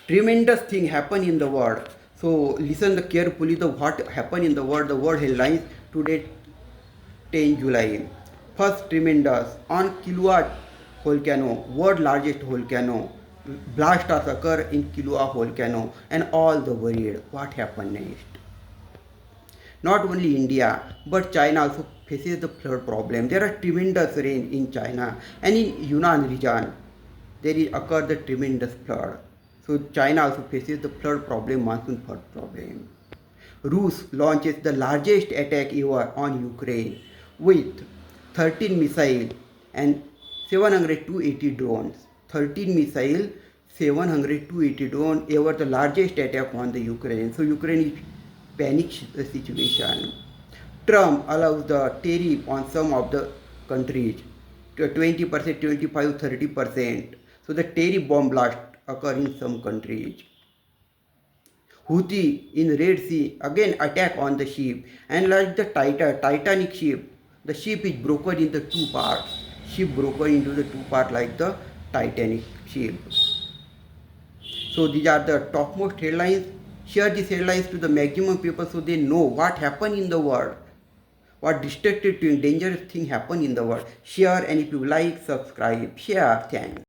tremendous thing happen in the world. So listen carefully the what happened in the world headlines today 10 July. First tremendous on Kīlauea volcano, world largest volcano. Blast has occurred in Kīlauea volcano and all the worried. What happened next? Not only India but China also faces the flood problem. There are tremendous rain in China and in Yunnan region. There is occurred the tremendous flood. So China also faces the flood problem, monsoon flood problem. Rus launches the largest attack ever on Ukraine with 13 missiles and 780 drones. 13 missiles, 780 drones, ever the largest attack on the Ukraine. So Ukraine is panic situation. Trump allows the tariff on some of the countries to 20%, 25, 30%. So the tariff bomb blast occur in some countries. Houthi in Red Sea again attack on the ship, and like the Titanic ship, the ship is broken into two parts. Ship broken into the two parts like the Titanic ship. So these are the topmost headlines. Share these headlines to the maximum people so they know what happened in the world, what destructive, dangerous thing happened in the world. Share, and if you like, subscribe. Share. Thanks.